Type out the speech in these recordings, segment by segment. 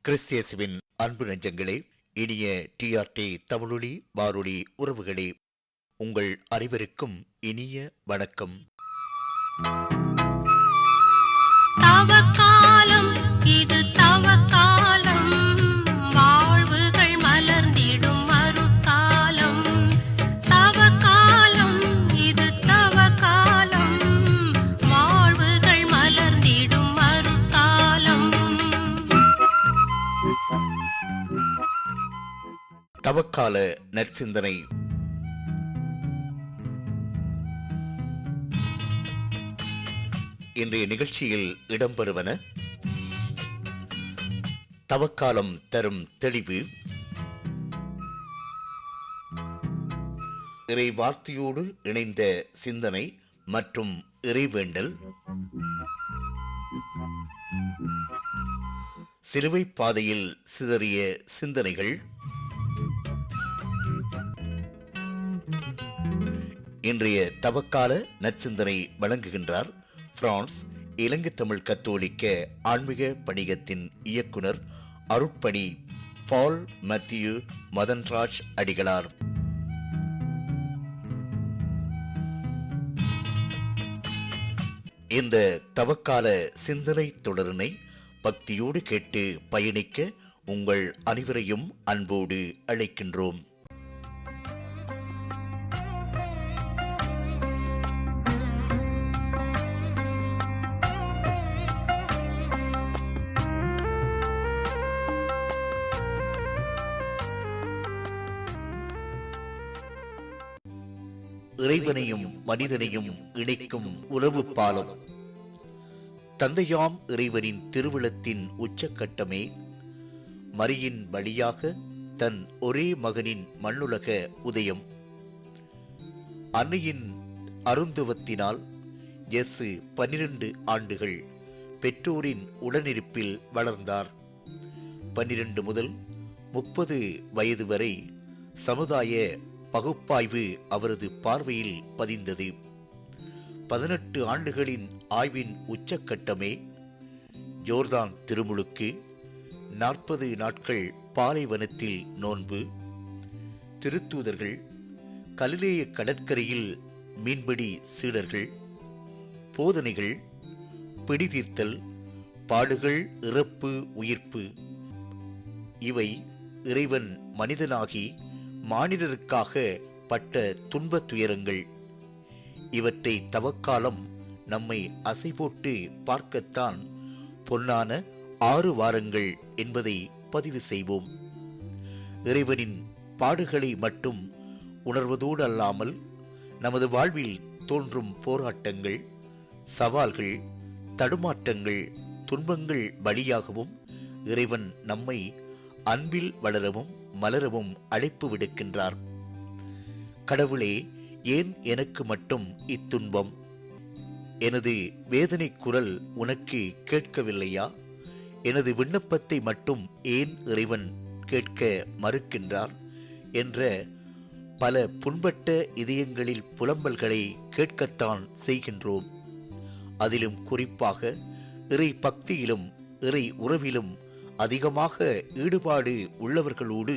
கிறிஸ்தியசுவின் அன்பு நெஞ்சங்களே, இனிய டிஆர்டி தமிழொலி வானொலி உறவுகளே, உங்கள் அனைவருக்கும் இனிய வணக்கம். தவக்காலம் இது தவக்காலம், வாழ்வுகள் மலர்ந்திடும் அருட்காலம். தவக்காலம் இது தவக்காலம், வாழ்வுகள் மலர்ந்திடும் அருட்காலம். தவக்கால நற்சிந்தனை. இன்றைய நிகழ்ச்சியில் இடம்பெறுவன: தவக்காலம் தரும் தெளிவு, இறை வார்த்தையோடு இணைந்த சிந்தனை மற்றும் இறைவேண்டல், சிலுவை பாதையில் சிதறிய சிந்தனைகள். இன்றைய தவக்கால நற்சிந்தனை வழங்குகின்றார் பிரான்ஸ் இலங்கை தமிழ் கத்தோலிக்க ஆன்மீக பணியகத்தின் இயக்குனர் அருட்பணி பால் மத்தியூ மதன்ராஜ் அடிகளார். இந்த தவக்கால சிந்தனை தொடரினை பக்தியோடு கேட்டு பயணிக்க உங்கள் அனைவரையும் அன்போடு அழைக்கின்றோம். இறைவனையும் மனிதனையும் இணைக்கும் உறவு பாலம். தந்தையாம் இறைவனின் திருவுளத்தின் உச்சக்கட்டமே மரியின் வழியாக தன் ஒரே மகனின் மண்ணுலக உதயம். அன்னையின் அருந்துவத்தினால் இயேசு 12 ஆண்டுகள் பெற்றோரின் உடனிருப்பில் வளர்ந்தார். 12 முதல் 30 வயது வரை சமுதாய பகுப்பாய்வு அவரது பார்வையில் பதிந்தது. 18 ஆண்டுகளின் ஆய்வின் உச்சக்கட்டமே ஜோர்தான் திருமுழுக்கு, 40 நாட்கள் பாலைவனத்தில் நோன்பு, திருத்தூதர்கள், கலிலேய கடற்கரையில் மீன்பிடி சீடர்கள், போதனைகள், பிடிதீர்த்தல், பாடுகள், இறப்பு, உயிர்ப்பு. இவை இறைவன் மனிதனாகி மானிடருக்காக பட்ட துன்பத் துயரங்கள். இவற்றை தவக்காலம் நம்மை அசைபோட்டு பார்க்கத்தான் பொன்னான 6 வாரங்கள் என்பதை பதிவு செய்வோம். இறைவனின் பாடுகளை மட்டும் உணர்வதோடு அல்லாமல் நமது வாழ்வில் தோன்றும் போராட்டங்கள், சவால்கள், தடுமாற்றங்கள், துன்பங்கள் வழியாகவும் இறைவன் நம்மை அன்பில் வளரவும் மலரவும் அழைப்பு விடுக்கின்றார். கடவுளே, ஏன் எனக்கு மட்டும் இத்துன்பம்? எனது வேதனை குரல் உனக்கு கேட்கவில்லையா? எனது விண்ணப்பத்தை மட்டும் ஏன் இறைவன் கேட்க மறுக்கின்றார் என்ற பல புண்பட்ட இதயங்களில் புலம்பல்களை கேட்கத்தான் செய்கின்றோம். அதிலும் குறிப்பாக இறை பக்தியிலும் இறை உறவிலும் அதிகமாக ஈடுபாடு உள்ளவர்களோடு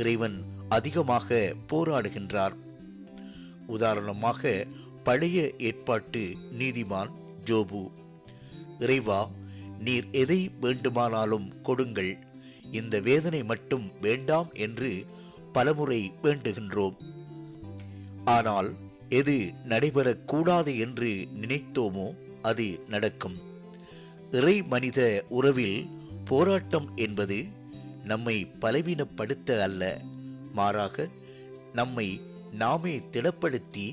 இறைவன் அதிகமாக போராடுகின்றார். உதாரணமாக பழைய ஏற்பாட்டு நீதிமான் ஜோபு, இறைவா, நீர் எதை வேண்டுமானாலும் கொடுங்கள், இந்த வேதனை மட்டும் வேண்டாம் என்று பலமுறை வேண்டுகின்றோம். ஆனால் எது நடைபெறக்கூடாது என்று நினைத்தோமோ அது நடக்கும். இறை மனித உறவில் போராட்டம் என்பது நம்மை பலவீனப்படுத்த அல்ல, மாறாக நம்மை நாமே திடப்படுத்தி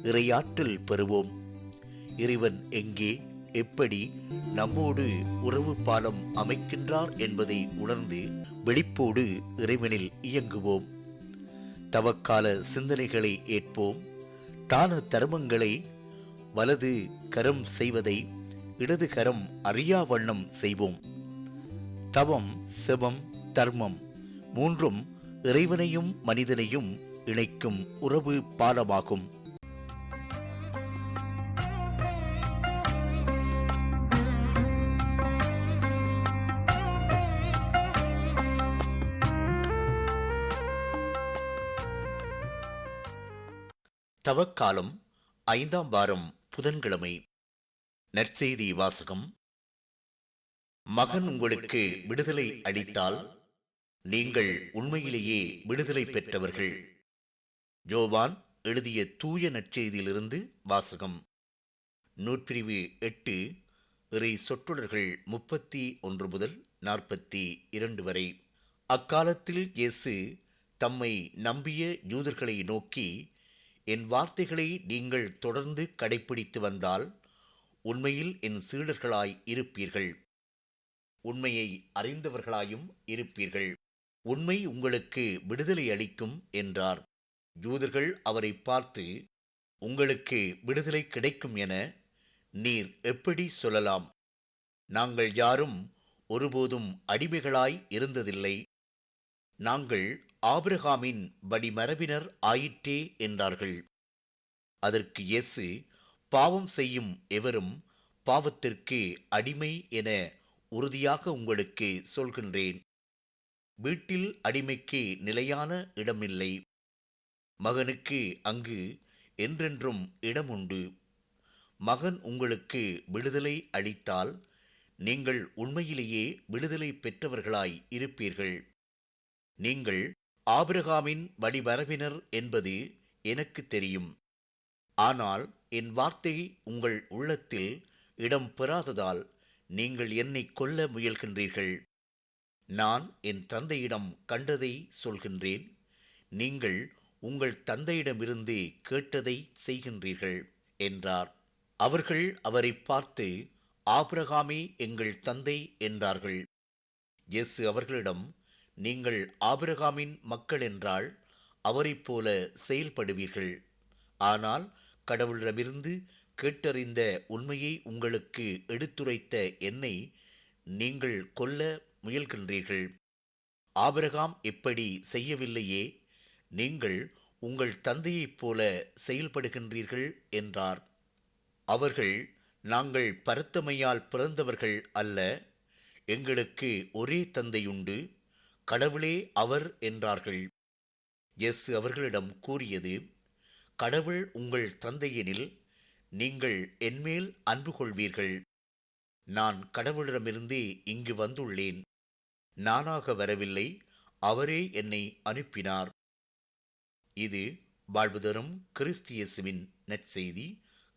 இறையாற்றல் பெறுவோம். இறைவன் எங்கே, எப்படி நம்மோடு உறவு பாலம் அமைக்கின்றார் என்பதை உணர்ந்து விழிப்போடு இறைவனில் இயங்குவோம். தவக்கால சிந்தனைகளை ஏற்போம். தான தர்மங்களை வலது கரம் செய்வதை இடது கரம் அறியா வண்ணம் செய்வோம். தவம், செபம், தர்மம் மூன்றும் இறைவனையும் மனிதனையும் இணைக்கும் உறவு பாலமாகும். தவக்காலம் 5ஆம் வாரம் புதன்கிழமை. நற்செய்தி வாசகம். மகன் உங்களுக்கு விடுதலை அளித்தால் நீங்கள் உண்மையிலேயே விடுதலை பெற்றவர்கள். யோவான் எழுதிய தூய நற்செய்தியிலிருந்து வாசகம். நூற்பிரிவு 8, இறை சொற்றொடர்கள் 31 முதல் 42 வரை. அக்காலத்தில் இயேசு தம்மை நம்பிய யூதர்களை நோக்கி, என் வார்த்தைகளை நீங்கள் தொடர்ந்து கடைப்பிடித்து வந்தால் உண்மையில் என் சீடர்களாய் இருப்பீர்கள், உண்மையை அறிந்தவர்களாயும் இருப்பீர்கள். உண்மை உங்களுக்கு விடுதலை அளிக்கும் என்றார். யூதர்கள் அவரை பார்த்து, உங்களுக்கு விடுதலை கிடைக்கும் என நீர் எப்படி சொல்லலாம்? நாங்கள் யாரும் ஒருபோதும் அடிமைகளாய் இருந்ததில்லை. நாங்கள் ஆபிரகாமின் வழிமரபினர் ஆயிற்றே என்றார்கள். அதற்கு இயேசு, பாவம் செய்யும் எவரும் பாவத்திற்கு அடிமை என உறுதியாக உங்களுக்கு சொல்கின்றேன். வீட்டில் அடிமைக்கு நிலையான இடமில்லை. மகனுக்கு அங்கு என்றென்றும் இடம் உண்டு. மகன் உங்களுக்கு விடுதலை அளித்தால் நீங்கள் உண்மையிலேயே விடுதலை பெற்றவர்களாய் இருப்பீர்கள். நீங்கள் ஆபிரகாமின் வழிமரபினர் என்பது எனக்கு தெரியும். ஆனால் என் வார்த்தை உங்கள் உள்ளத்தில் இடம் பெறாததால் நீங்கள் என்னை கொல்ல முயல்கின்றீர்கள். நான் என் தந்தையிடம் கண்டதை சொல்கின்றேன். நீங்கள் உங்கள் தந்தையிடமிருந்து கேட்டதை செய்கின்றீர்கள் என்றார். அவர்கள் அவரை பார்த்து, ஆபிரகாமே எங்கள் தந்தை என்றார்கள். இயேசு அவர்களிடம், நீங்கள் ஆபிரகாமின் மக்கள் என்றால் அவரைப் போல செயல்படுவீர்கள். ஆனால் கடவுளிடமிருந்து கேட்டறிந்த உண்மையை உங்களுக்கு எடுத்துரைத்த என்னை நீங்கள் கொல்ல முயல்கின்றீர்கள். ஆபிரகாம் எப்படி செய்யவில்லையே, நீங்கள் உங்கள் தந்தையைப் போல செயல்படுகின்றீர்கள் என்றார். அவர்கள், நாங்கள் பரத்தமையால் பிறந்தவர்கள் அல்ல, எங்களுக்கு ஒரே தந்தையுண்டு, கடவுளே அவர் என்றார்கள். இயேசு அவர்களிடம் கூறியது, கடவுள் உங்கள் தந்தையெனில் நீங்கள் என்மேல் அன்பு கொள்வீர்கள். நான் கடவுளிடமிருந்தே இங்கு வந்துள்ளேன். நானாக வரவில்லை, அவரே என்னை அனுப்பினார். இது வாழ்வு தரும் கிறிஸ்து இயேசுவின் நற்செய்தி.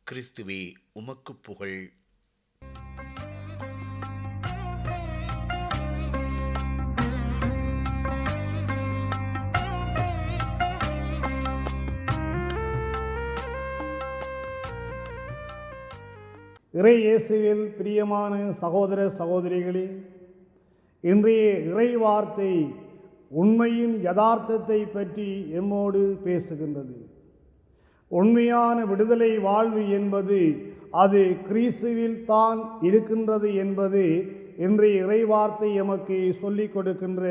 கிறிஸ்துவே உமக்கு புகழ். இறை இயேசுவில் பிரியமான சகோதர சகோதரிகளே, இன்றைய இறை வார்த்தை உண்மையின் யதார்த்தத்தை பற்றி எம்மோடு பேசுகின்றது. உண்மையான விடுதலை வாழ்வு என்பது அது கிறிஸ்துவில் தான் இருக்கின்றது என்பது இன்றைய இறை வார்த்தை எமக்கு சொல்லிக் கொடுக்கின்ற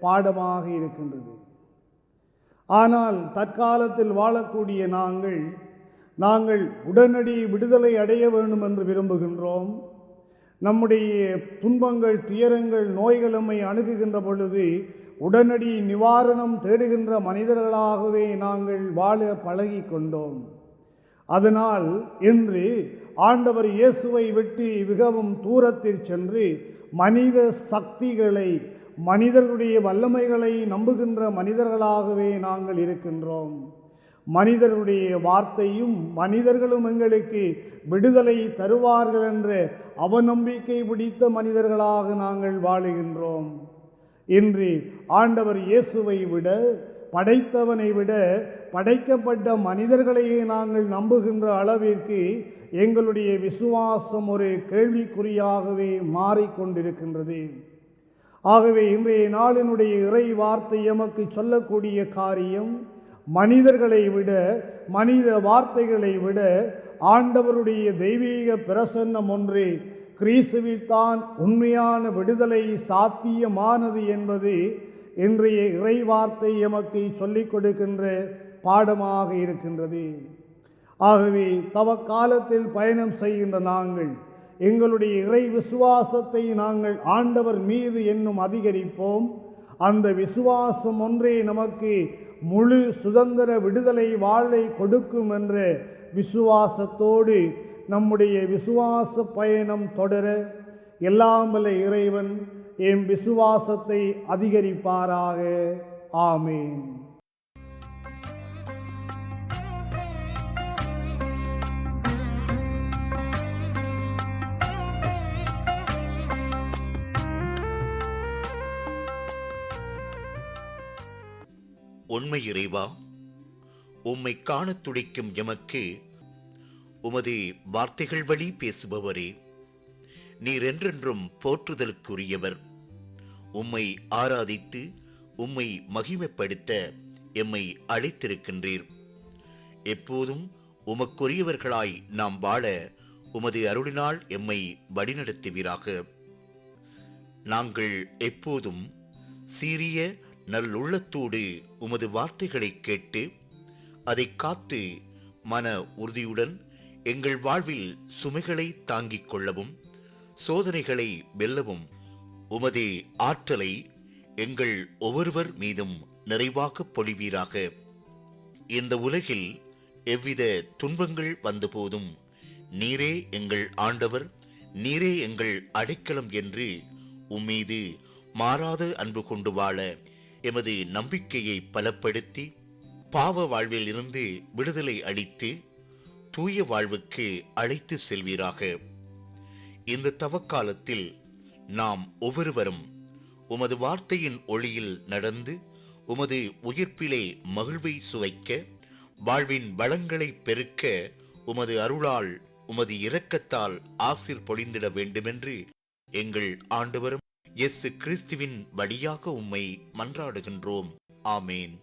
பாடமாக இருக்கின்றது. ஆனால் தற்காலத்தில் வாழக்கூடிய நாங்கள் உடனடி விடுதலை அடைய வேண்டும் என்று விரும்புகின்றோம். நம்முடைய துன்பங்கள், துயரங்கள், நோய்கள் நம்மை அணுகுகின்ற பொழுது உடனடி நிவாரணம் தேடுகின்ற மனிதர்களாகவே நாங்கள் வாழ பழகி கொண்டோம். அதனால் இன்று ஆண்டவர் இயேசுவை விட்டு மிகவும் தூரத்தில் சென்று மனித சக்திகளை, மனிதர்களுடைய வல்லமைகளை நம்புகின்ற மனிதர்களாகவே நாங்கள் இருக்கின்றோம். மனிதர்களுடைய வார்த்தையும் மனிதர்களும் எங்களுக்கு விடுதலை தருவார்கள் என்ற அவநம்பிக்கை பிடித்த மனிதர்களாக நாங்கள் வாழுகின்றோம். இன்று ஆண்டவர் இயேசுவை விட, படைத்தவனை விட, படைக்கப்பட்ட மனிதர்களையே நாங்கள் நம்புகின்ற அளவிற்கு எங்களுடைய விசுவாசம் ஒரு கேள்விக்குறியாகவே மாறிக்கொண்டிருக்கின்றது. ஆகவே இன்றைய நாளினுடைய இறை வார்த்தை எமக்கு சொல்லக்கூடிய காரியம், மனிதர்களை விட, மனித வார்த்தைகளை விட ஆண்டவருடைய தெய்வீக பிரசன்னம் ஒன்று கிறிஸ்துவில் தான் உண்மையான விடுதலை சாத்தியமானது என்பது இன்றைய இறை வார்த்தை எமக்கு சொல்லிக் கொடுக்கின்ற பாடமாக இருக்கின்றது. ஆகவே தவக்காலத்தில் பயணம் செய்கின்ற நாங்கள் எங்களுடைய இறை விசுவாசத்தை நாங்கள் ஆண்டவர் மீது என்னும் அதிகரிப்போம். அந்த விசுவாசம் ஒன்றே நமக்கு முழு சுதந்திர விடுதலை வாழ்வை கொடுக்கும் என்ற விசுவாசத்தோடு நம்முடைய விசுவாச பயணம் தொடர எல்லாம் வல்ல இறைவன் எம் விசுவாசத்தை அதிகரிப்பாராக. ஆமேன். உண்மை இறைவா, உம்மை காணத் துடிக்கும் எமக்கு உமது வார்த்தைகள் வழி பேசுபவரே, நீர் என்றென்றும் போற்றுதலுக்குரியவர். உம்மை ஆராதித்து உம்மை மகிமைப்படுத்த எம்மை அழைத்திருக்கின்றீர். எப்போதும் உமக்குரியவர்களாய் நாம் வாழ உமது அருளினால் எம்மை வழிநடத்துவீராக. நாங்கள் எப்போதும் சீரிய நல்லுள்ளத்தோடு உமது வார்த்தைகளை கேட்டு அதை காத்து மன உறுதியுடன் எங்கள் வாழ்வில் சுமைகளை தாங்கிக் கொள்ளவும் சோதனைகளை வெல்லவும் உமது ஆற்றலை எங்கள் ஒவ்வொருவர் மீதும் நிறைவாக பொழிவீராக. இந்த உலகில் எவ்வித துன்பங்கள் வந்தபோதும் நீரே எங்கள் ஆண்டவர், நீரே எங்கள் அடைக்கலம் என்று உம்மீது மாறாத அன்பு கொண்டு வாழ எமது நம்பிக்கையை பலப்படுத்தி பாவ வாழ்வில் இருந்து விடுதலை அளித்து தூய வாழ்வுக்கு அழைத்து செல்வீராக. இந்த தவக்காலத்தில் நாம் ஒவ்வொருவரும் உமது வார்த்தையின் ஒளியில் நடந்து உமது உயிர்ப்பிலே மகிழ்வை சுவைக்க, வாழ்வின் வளங்களை பெருக்க உமது அருளால் உமது இரக்கத்தால் ஆசீர் பொழிந்திட வேண்டுமென்று எங்கள் ஆண்டவரும் இயேசு கிறிஸ்துவின் வழியாக உம்மை மன்றாடுகின்றோம். ஆமேன்.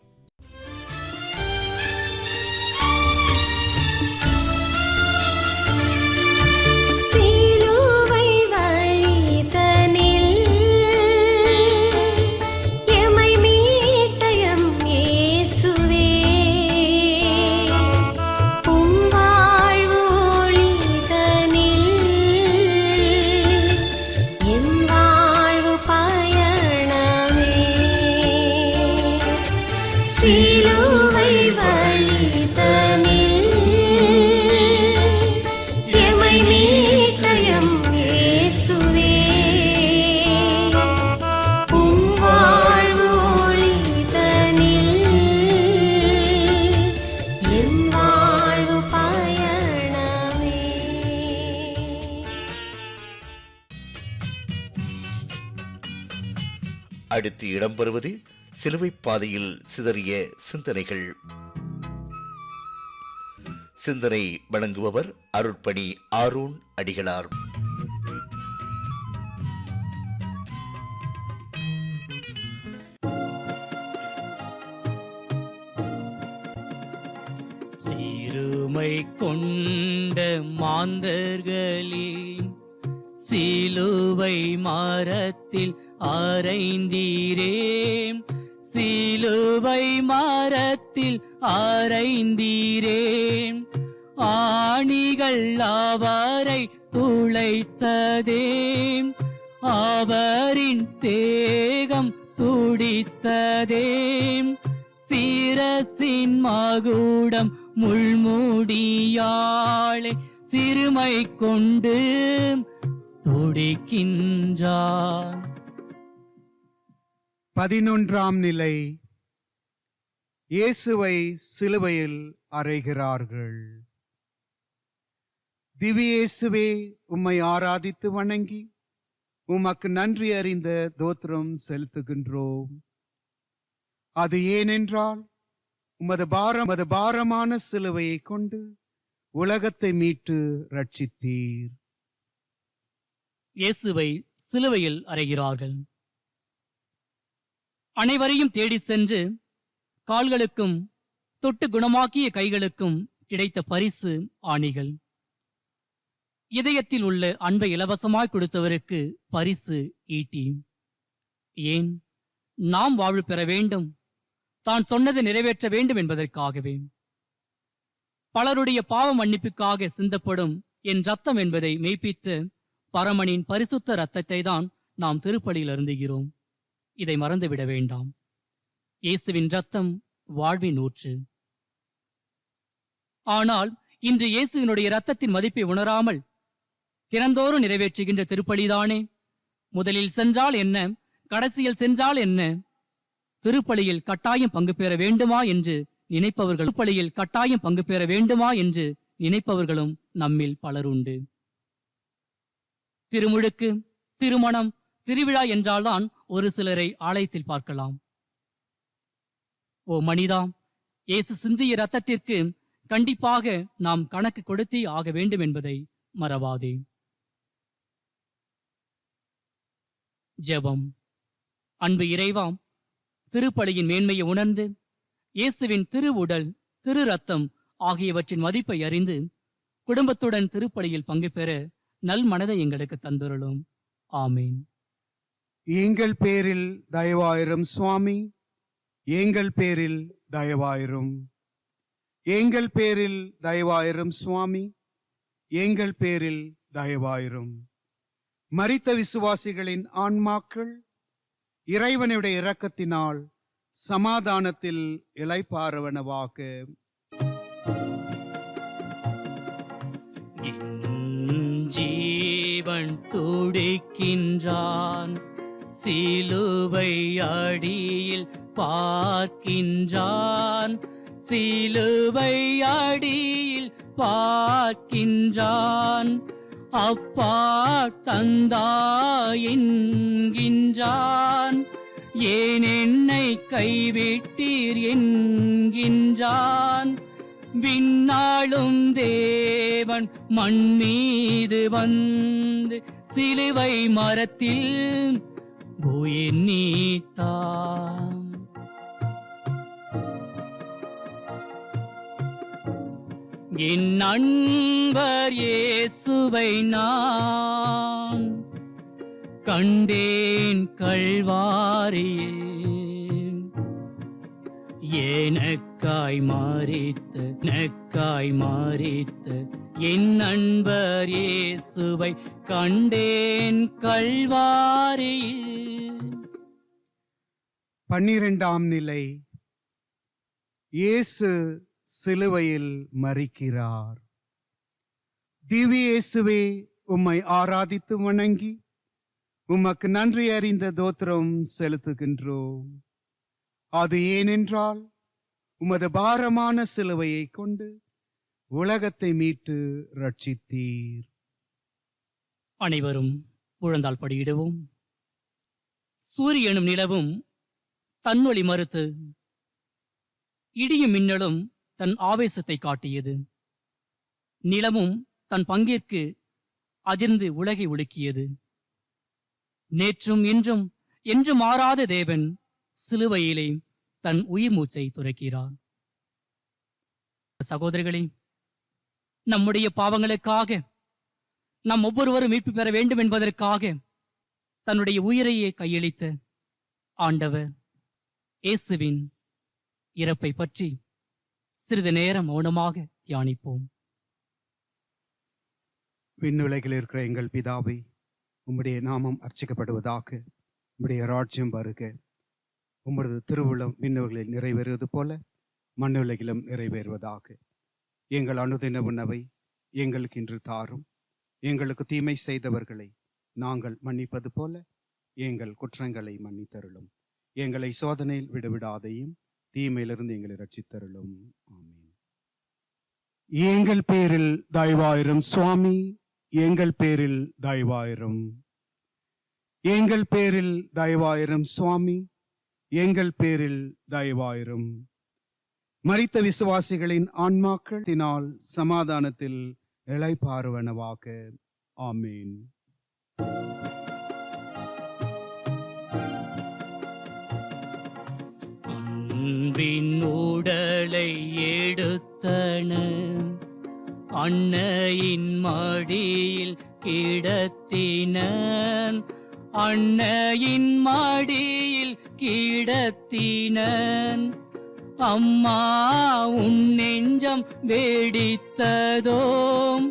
அடுத்து இடம்பெறுவது சிலுவை பாதையில் சிதறிய சிந்தனைகள். சிந்தனை வழங்குபவர் அருட்பணி ஆரோன் அடிகளார். சிறுமை கொண்ட மாந்தர்களின் சிலுவை மரத்தில் அறைந்தீரே, சிலுவை மரத்தில் அறைந்தீரே. ஆணிகள் அவரை துளைத்ததே, அவரின் தேகம் துடித்ததே. சிரசின் மகுடம் முள்முடியாளே சிறுமை கொண்டு துடிக்கின்றார். 11ஆம் நிலை. இயேசுவை சிலுவையில் அறைகிறார்கள். திவ்ய இயேசுவே, உம்மை ஆராதித்து வணங்கி உமக்கு நன்றி அறிந்த தோத்திரம் செலுத்துகின்றோம். அது ஏனென்றால் உமது பாரமான சிலுவையை கொண்டு உலகத்தை மீட்டு ரட்சித்தீர். இயேசுவை சிலுவையில் அறைகிறார்கள். அனைவரையும் தேடி சென்று கால்களுக்கும் தொட்டு குணமாக்கிய கைகளுக்கும் கிடைத்த பரிசு ஆணிகள். இதயத்தில் உள்ள அன்பை இலவசமாய் கொடுத்தவருக்கு பரிசு ஈட்டி. ஏன்? நாம் வாழ்வு பெற வேண்டும், தான் சொன்னதை நிறைவேற்ற வேண்டும் என்பதற்காகவே. பலருடைய பாவ மன்னிப்புக்காக சிந்தப்படும் என் ரத்தம் என்பதை மெய்ப்பித்து பரமனின் பரிசுத்த இரத்தத்தை தான் நாம் திருப்பலியில் அருந்துகிறோம். இதை மறந்துவிட வேண்டாம். இயேசுவின் இரத்தம் வாழ்வின் ஊற்று. ஆனால் இன்று இயேசுவினுடைய இரத்தத்தின் மதிப்பை உணராமல் தினந்தோறும் நிறைவேற்றுகின்ற திருப்பலிதானே முதலில் சென்றால் என்ன, கடைசியில் சென்றால் என்ன, திருப்பலியில் கட்டாயம் பங்கு பெற வேண்டுமா என்று நினைப்பவர்களும் நம்மில் பலருண்டு. திருமுழுக்கு, திருமணம், திருவிழா என்றால்தான் ஒரு சிலரை ஆலயத்தில் பார்க்கலாம். ஓ மனிதா, இயேசு சிந்திய இரத்தத்திற்கு கண்டிப்பாக நாம் கணக்கு கொடுத்தே ஆக வேண்டும் என்பதை மறவாதே. ஜெபம். அன்பு இறைவாம், திருப்பலியின் மேன்மையை உணர்ந்து இயேசுவின் திருவுடல், திரு ரத்தம் ஆகியவற்றின் மதிப்பை அறிந்து குடும்பத்துடன் திருப்பலியில் பங்கு பெற நல் மனதை எங்களுக்கு தந்துருளும். ஆமீன். எங்கள் பேரில் தயவாயிரும் சுவாமி, எங்கள் பேரில் தயவாயிரும். எங்கள் பேரில் தயவாயிரும் சுவாமி, எங்கள் பேரில் தயவாயிரும். மரித்த விசுவாசிகளின் ஆன்மாக்கள் இறைவனுடைய இரக்கத்தினால் சமாதானத்தில் இளைப்பாறுவனவாக. ஜீவன் துடிக்கின்றான், சிலுவை அடியில் பார்க்கின்றான், சிலுவை அடியில் பார்க்கின்றான். அப்பா தந்தாய் என்கின்றான், ஏன் என்னை கைவிட்டீர் என்கின்றான். விண்ணாளும் தேவன் மண் மீது வந்து சிலுவை மரத்தில் உயிர் நீத்தான். என் நண்பர் இயேசுவை நான் கண்டேன் கல்வாரியில், எனக்காய் மாறித்த என் நண்பர் இயேசுவை கண்டேன் கல்வாரியில். 12ஆம் நிலை. இயேசு சிலுவையில் மரிக்கிறார். திவ்ய இயேசுவே, உம்மை ஆராதித்து வணங்கி உமக்கு நன்றி அறிந்த தோத்திரம் செலுத்துகின்றோம். அது ஏனென்றால் உமது பாரமான சிலுவையை கொண்டு உலகத்தை மீட்டு ரட்சித்தீர். அனைவரும் முழந்தால் படியிடுவோம். சூரியனும் நிலவும் தன்னொளி மறுத்து, இடியும் மின்னலும் தன் ஆவேசத்தை காட்டியது. நிலமும் தன் பங்கிற்கு அதிர்ந்து உலகை உலுக்கியது. நேற்றும் இன்றும் என்று மாறாத தேவன் சிலுவையிலே தன் உயிர் மூச்சை துறக்கிறார். சகோதரிகளே, நம்முடைய பாவங்களுக்காக நாம் ஒவ்வொருவரும் மீட்பு பெற வேண்டும் என்பதற்காக தன்னுடைய உயிரையே கையளித்த ஆண்டவர் இயேசுவின் இறப்பை பற்றி சிறிது நேரம் மௌனமாக தியானிப்போம். விண்ணுலகில் இருக்கிற எங்கள் பிதாவே, உம்முடைய நாமம் அர்ச்சிக்கப்படுவதாக. உம்முடைய ராஜ்யம் வருக. உம்முடைய திருவுளம் விண்ணுலகில் நிறைவேறுவது போல மண்ணுலகிலும் நிறைவேறுவதாக. எங்கள் அனுதின உணவை எங்களுக்கு இன்று தாரும். எங்களுக்கு தீமை செய்தவர்களை நாங்கள் மன்னிப்பது போல எங்கள் குற்றங்களை மன்னித்தருளும். எங்களை சோதனையில் விடுவிடாதையும் தீமையிலிருந்து எங்களை ரட்சித்தருளும். ஆமென். எங்கள் பேரில் தயவாயிரும் சுவாமி, எங்கள் பேரில் தயவாயிரும். எங்கள் பேரில் தயவாயிரும் சுவாமி, எங்கள் பேரில் தயவாயிரும். மரித்த விசுவாசிகளின் ஆன்மாக்களினால் சமாதானத்தில் இளைப்பாறுவனவாக. ஆமீன். அன்பின் உடலை எடுத்தன, அன்னையின் மடியில் கிடத்தினன், அன்னையின் மடியில் கிடத்தினன். அம்மா உன் நெஞ்சம் வெடித்ததோம்,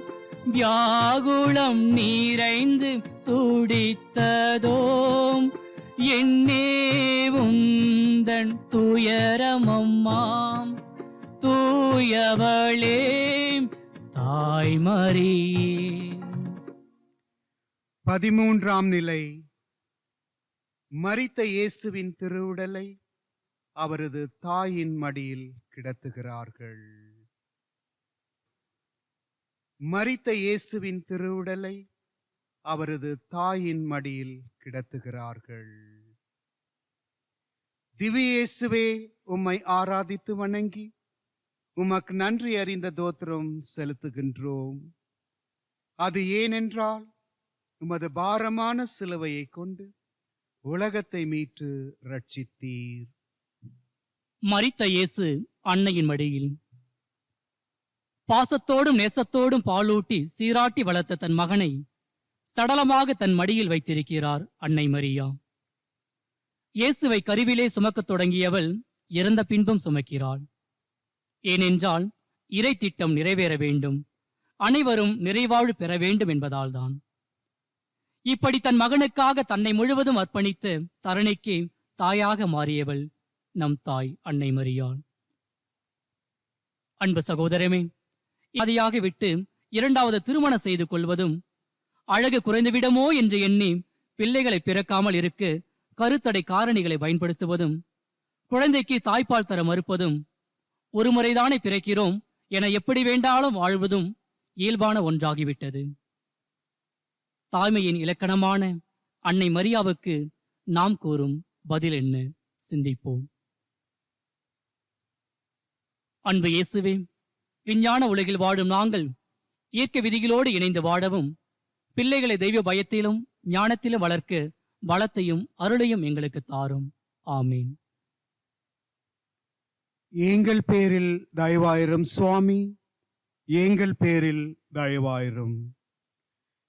வியாகுளம் நிறைந்து துடித்ததோம், என்னே உந்தன் துயரமம்மாம் தூயவளே தாய்மரியே. 13ஆம் நிலை. மரித்த இயேசுவின் திருவுடலை அவரது தாயின் மடியில் கிடத்துகிறார்கள். மரித்த இயேசுவின் திருவுடலை அவரது தாயின் மடியில் கிடத்துகிறார்கள். திவ்ய இயேசுவே, உம்மை ஆராதித்து வணங்கி உமக்கு நன்றி அறிந்த தோத்திரம் செலுத்துகின்றோம். அது ஏனென்றால் உமது பாரமான சிலுவையை கொண்டு உலகத்தை மீட்டு ரட்சித்தீர். மரித்த இயேசு அன்னையின் மடியில் பாசத்தோடும் நேசத்தோடும் பாலூட்டி சீராட்டி வளர்த்த தன் மகனை சடலமாக தன் மடியில் வைத்திருக்கிறார் அன்னை மரியா. இயேசுவை கருவிலே சுமக்கத் தொடங்கியவள் இறந்த பின்பும் சுமக்கிறாள். ஏனென்றால் இறை திட்டம் நிறைவேற வேண்டும், அனைவரும் நிறைவாழ்வு பெற வேண்டும் என்பதால்தான். இப்படி தன் மகனுக்காக தன்னை முழுவதும் அர்ப்பணித்து தரணிக்கு தாயாக மாறியவள் நம் தாய் அன்னை மரியாள். அன்பு சகோதரமே, அதியாக விட்டு இரண்டாவது திருமணம் செய்து கொள்வதும் அழகு குறைந்துவிடுமோ என்று எண்ணி பிள்ளைகளை பிறக்காமல் இருக்க கருத்தடை காரணிகளை பயன்படுத்துவதும், குழந்தைக்கு தாய்ப்பால் தர மறுப்பதும், ஒரு முறைதானே பிறக்கிறோம் என எப்படி வேண்டாலும் வாழ்வதும் இயல்பான ஒன்றாகிவிட்டது. தாய்மையின் இலக்கணமான அன்னை மரியாவுக்கு நாம் கூறும் பதில் என்ன? சிந்திப்போம். அன்பு இயேசுவே, விஞ்ஞான உலகில் வாழும் நாங்கள் இயற்கை விதிகளோடு இணைந்து வாழவும், பிள்ளைகளை தெய்வ பயத்திலும் ஞானத்திலும் வளர்க்க பலத்தையும் அருளையும் எங்களுக்கு தாரும். ஆமீன். எங்கள் பேரில் தயவாயிரும் சுவாமி, எங்கள் பேரில் தயவாயிரும்.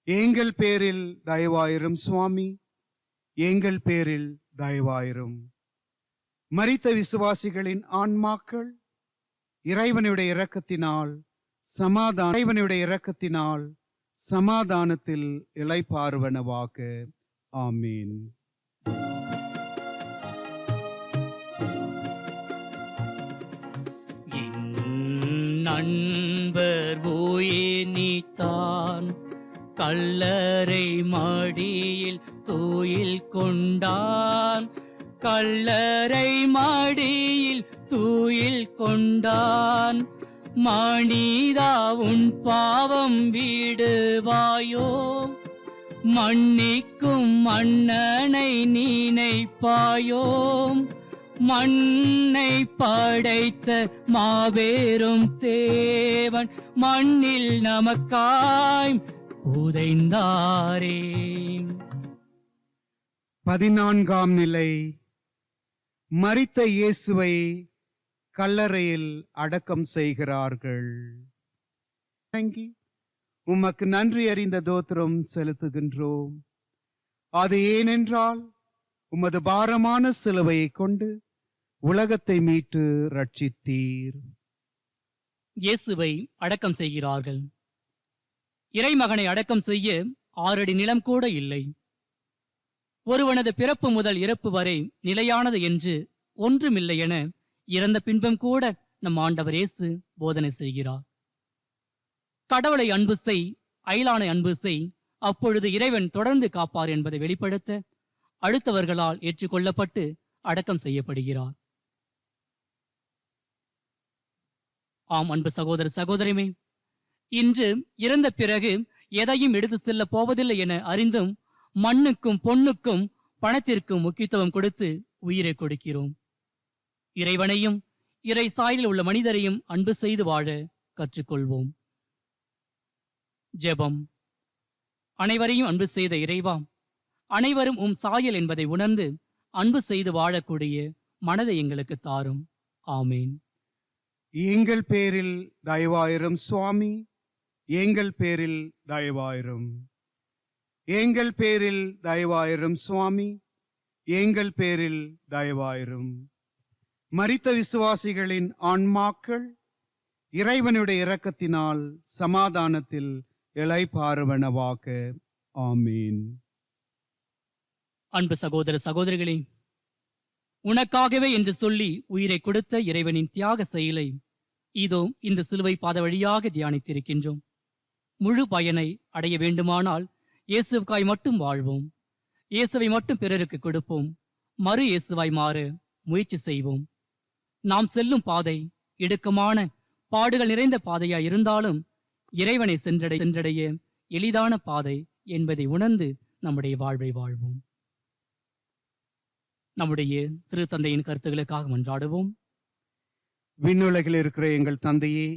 எங்கள் பேரில் தயவாயிரும் சுவாமி, எங்கள் பேரில் தயவாயிரும். மரித்த விசுவாசிகளின் ஆன்மாக்கள் இறைவனுடைய இரக்கத்தினால் சமாதானத்தில் இளைப்பாறுவனவாக. ஆமீன். நண்பர் நீத்தான் கல்லறை மடியில் தூயில் கொண்டான், கல்லறை மடியில் தூயில் கொண்டான். மனிதா உன் பாவம் விடுவாயோ, மன்னிக்கும் மன்னனை நினைப்பாயோ. மண்ணை படைத்த மாபெரும் தேவன் மண்ணில் நமக்காய் புதைந்தாரே. 14ஆம் நிலை. மரித்த இயேசுவை கல்லறையில் அடக்கம் செய்கிறார்கள். உமக்கு நன்றி அறிந்த தோத்திரம் செலுத்துகின்றோம். அது ஏனென்றால் உமது பாரமான சிலுவையை கொண்டு உலகத்தை மீட்டு ரட்சித்தீர். இயேசுவை அடக்கம் செய்கிறார்கள். இறைமகனை அடக்கம் செய்ய 6 அடி நிலம் கூட இல்லை. ஒருவனது பிறப்பு முதல் இறப்பு வரை நிலையானது என்று ஒன்றுமில்லை என இறந்த பின்பும் கூட நம் ஆண்டவர் இயேசு போதனை செய்கிறார். கடவுளை அன்பு செய், அயலானை அன்பு செய், அப்பொழுது இறைவன் தொடர்ந்து காப்பார் என்பதை வெளிப்படுத்த அடுத்தவர்களால் ஏற்றுக்கொள்ளப்பட்டு அடக்கம் செய்யப்படுகிறார். ஆம் அன்பு சகோதர சகோதரிமே, இன்று இறந்த பிறகு எதையும் எடுத்து செல்ல போவதில்லை என அறிந்தும் மண்ணுக்கும் பொன்னுக்கும் பணத்திற்கும் முக்கியத்துவம் கொடுத்து உயிரை கொடுக்கிறோம். இறைவனையும் இறை சாயலில் உள்ள மனிதரையும் அன்பு செய்து வாழ கற்றுக்கொள்வோம். ஜெபம். அனைவரையும் அன்பு செய்த இறைவா, அனைவரும் உம் சாயல் என்பதை உணர்ந்து அன்பு செய்து வாழக்கூடிய மனதை எங்களுக்கு தாரும். ஆமீன். எங்கள் பேரில் தயவாயிரும் சுவாமி, எங்கள் பேரில் தயவாயிரும். எங்கள் பேரில் தயவாயிரும் சுவாமி, எங்கள் பேரில் தயவாயிரும். மரித்த விசுவாசிகளின் ஆன்மாக்கள் இறைவனுடைய இரக்கத்தினால் சமாதானத்தில் இளைப்பாறுவனவாக. ஆமீன். அன்பு சகோதர சகோதரிகளே, உனக்காகவே என்று சொல்லி உயிரை கொடுத்த இறைவனின் தியாக செயலை இதோ இந்த சிலுவை பாத வழியாக தியானித்திருக்கின்றோம். முழு பயனை அடைய வேண்டுமானால் இயேசுவுக்காய் மட்டும் வாழ்வோம். இயேசுவை மட்டும் பிறருக்கு கொடுப்போம். மறு இயேசுவாய் மாற முயற்சி செய்வோம். நாம் செல்லும் பாதை இடுக்கமான பாடுகள் நிறைந்த பாதையாய் இருந்தாலும் இறைவனை சென்றடைய எளிதான பாதை என்பதை உணர்ந்து நம்முடைய வாழ்வை வாழ்வோம். நம்முடைய திருத்தந்தையின் கருத்துக்களுக்காக மன்றாடுவோம். விண்ணுலகில் இருக்கிற எங்கள் தந்தையே,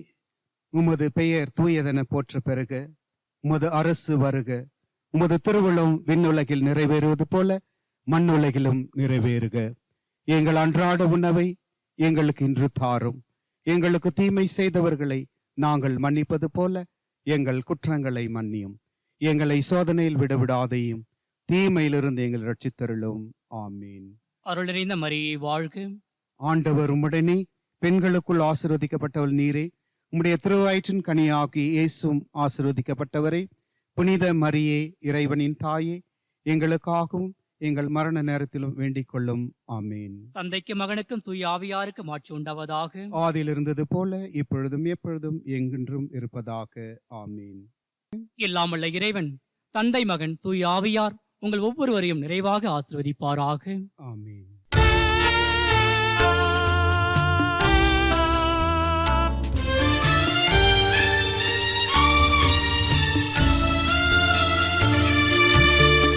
உமது பெயர் தூயதென போற்ற பெறுக. உமது அரசு வருக. உமது திருவுளம் விண்ணுலகில் நிறைவேறுவது போல மண்ணுலகிலும் நிறைவேறுக. எங்கள் அன்றாட உணவை எங்களுக்கு இன்று தாரும். எங்களுக்கு தீமை செய்தவர்களை நாங்கள் மன்னிப்பது போல எங்கள் குற்றங்களை மன்னியும். எங்களை சோதனையில் விடவிடாதையும் தீமையிலிருந்து எங்கள் ரட்சித்தருளும். ஆமீன். அருள் நிறைந்த மரியே வாழ்க. ஆண்டவர் உம்முடனே, பெண்களுக்குள் ஆசீர்வதிக்கப்பட்டவள் நீரே. உம்முடைய திருவயிற்றின் கனியாகி இயேசுவும் ஆசீர்வதிக்கப்பட்டவரே. புனித மரியே, இறைவனின் தாயே, எங்களுக்காகவும் எங்கள் மரண நேரத்திலும் வேண்டிக் கொள்ளும். ஆமீன். தந்தைக்கு மகனுக்கும் தூய ஆவியாருக்கு மாட்சி உண்டாவதாக. ஆதியில் இருந்தது போல இப்பொழுதும் எப்பொழுதும் எங்கென்றும் இருப்பதாக. ஆமீன். எல்லாமல்ல இறைவன் தந்தை, மகன், தூய ஆவியார் உங்கள் ஒவ்வொருவரையும் நிறைவாக ஆசீர்வதிப்பாராக. ஆமீன்.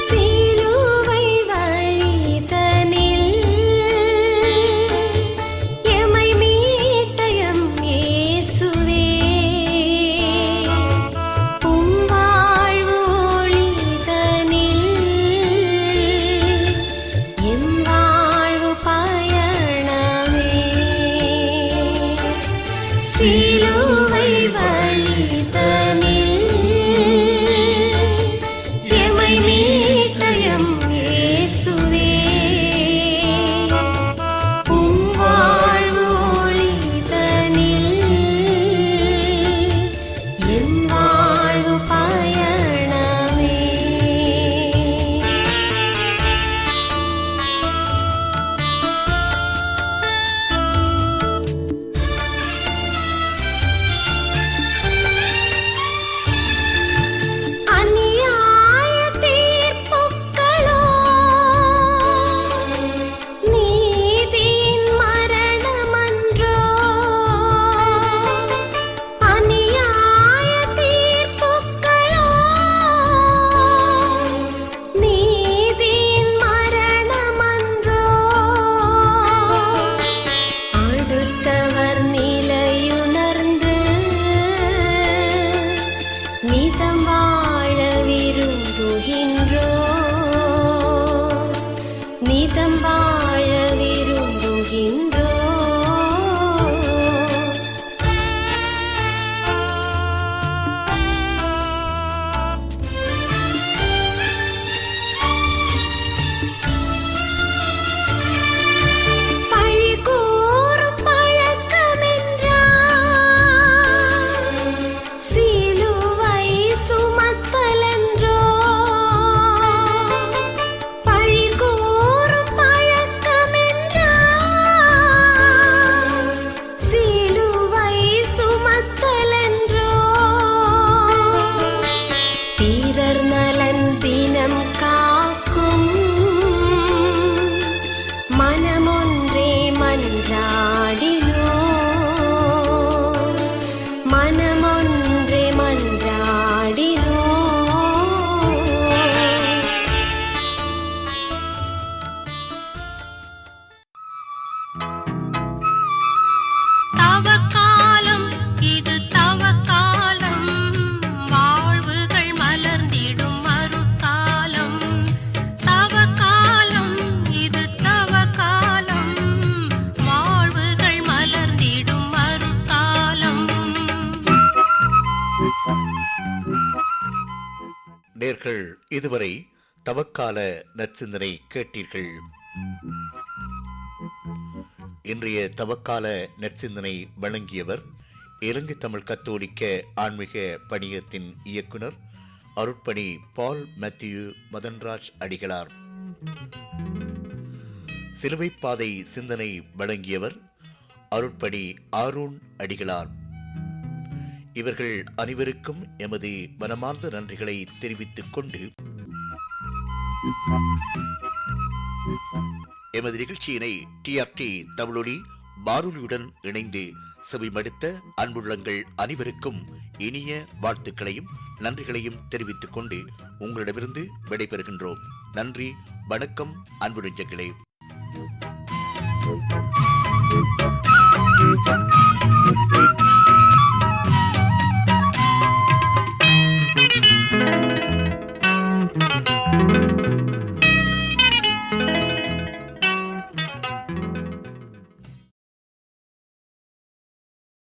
சிலுவை வழிதனில் எமை மீட்ட எம் இயேசுவே, உம் வாழ்வு ஒளிதனில் எம் வாழ்வு பயணமே. சிலுவை வழிதனில் எமை மீட்ட எம் இயேசுவே, உம் வாழ்வு ஒளிதனில் எம் வாழ்வு பயணமே. அநியாய தீர்ப்புக்களோ நீதியின் மரணமன்றோ. அநியாய தீர்ப்புக்களோ நீதியின் மரணமன்றோ. அடுத்தவர் நிலையுணர்ந்து நிதம் வாழ விரும்புகின்றோ, நிதம் வாழ விரும்புகின்றோ. பழி கூறும் பழக்கமென்றால் சிலுவை சுமத்தலென்றோ. பழி கூறும் பழக்கமென்றால் சிலுவை சுமத்தலென்றோ. பிறர் நலன் தினம் காக்கும் மனமொன்றே மன்றாடினோ, மனமொன்றே மன்றாடினோ. தவக்காலம் இது தவக்காலம், வாழ்வுகள் மலர்ந்திடும் அருட்காலம். தவக்காலம் இது தவக்காலம், வாழ்வுகள் மலர்ந்திடும் அருட்காலம். நேர்கள் இதுவரை தவக்கால நற்சிந்தனை கேட்டீர்கள். இன்றைய தவக்கால நற்சிந்தனை வழங்கியவர் இலங்கை தமிழ் கத்தோலிக்க ஆன்மீக பணியத்தின் இயக்குனர் அருட்பணி பால் மேத்யூ மதன்ராஜ் அடிகளார். சிலுவைப்பாதை சிந்தனை வழங்கியவர் அருட்பணி ஆரோன் அடிகளார். இவர்கள் அனைவருக்கும் எமது மனமார்ந்த நன்றிகளை தெரிவித்துக் கொண்டு எமது நிகழ்ச்சியினை டிஆர்டி தமிழொலி வானொலியுடன் இணைந்து செவிமடுத்த அன்புள்ளங்கள் அனைவருக்கும் இனிய வாழ்த்துக்களையும் நன்றிகளையும் தெரிவித்துக் கொண்டு உங்களிடமிருந்து விடைபெறுகின்றோம். நன்றி, வணக்கம் அன்பு நெஞ்சங்களே. Thank you.